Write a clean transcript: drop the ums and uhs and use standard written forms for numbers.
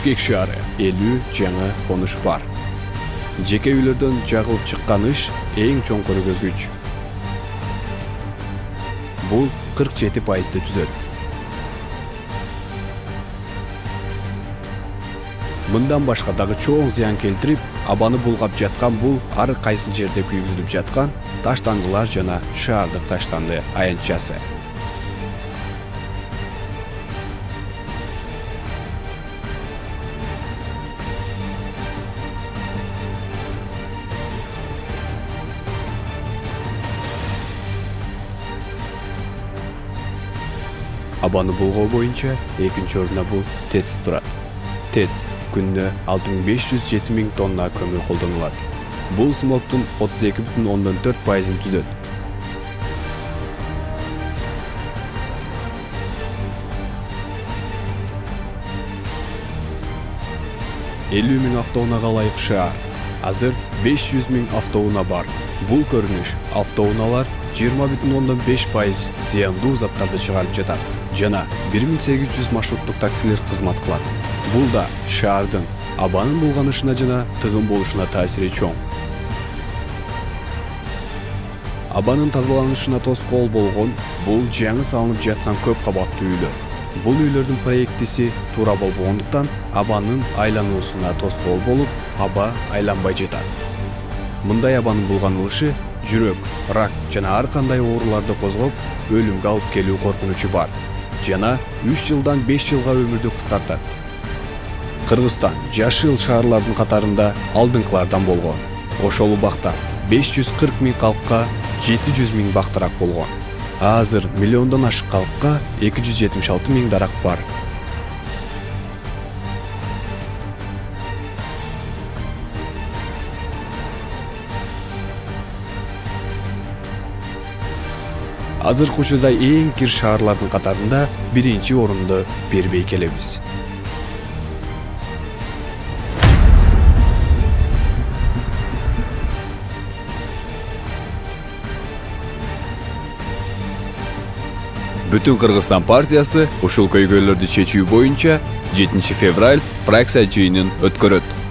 Бишкек шаары 50 жаңы конуш бар. Жеке үйлөрдөн жагылып чыккан ыш эң чоңкуру көзгүч. Бул 47%-ты түзөт. Мындан башка дагы чоң зыян келтирип, абаны булгап жаткан бул ар кайсы жерде күйгүзүлүп жаткан таштандылар жана шаардык таштанды аянтчасы. Абаны булгоо боюнча экинчи орунда бул ТЭЦ турат. ТЭЦ күнүнө 6500–7000 тонна көмүр колдонулат. Бул смогтун 32,4%-ын түзөт. $50,000 автоунага ылайык шаар. Азыр 500,000 автоунаа бар. Бул көрүнүш автоунаалар 20,5% зыяндуу заттарды чыгарып жатат жана 1800 маршруттук таксилер кызмат кылат. Бул да шаардын абанын булганышына жана тыгын болушуна таасири чоң. Абанын тазаланышына тоскоол болгон бул жаңы салынып жаткан көп кабаттуу үйлөр. Бул үйлөрдүн проектиси туура болбогондуктан абанын айлануусуна тоскоол болуп, аба айланбай жатат. Мындай абанын булганылышы жүрөк, рак жана ар кандай ооруларды козгоп, өлүмгө алып келүү коркунучу бар. Жана 3 жылдан 5 жылга өмүрдү кыскартат. Кыргызстан жашыл шаарлардын катарында алдыңкылардан болгон. Ошол убакта 540,000 калкка 700,000 бактырак болгон. Азыр миллиондон ашык калкка 276,000 дарак бар. Азыркы учурда эң кир шаарлардын катарында биринчи орунду бербей келебиз. Бүтүн Кыргызстан партиясы ушул көйгөйлөрдү чечүү боюнча 7 февраль фракция жыйынын өткөрөт.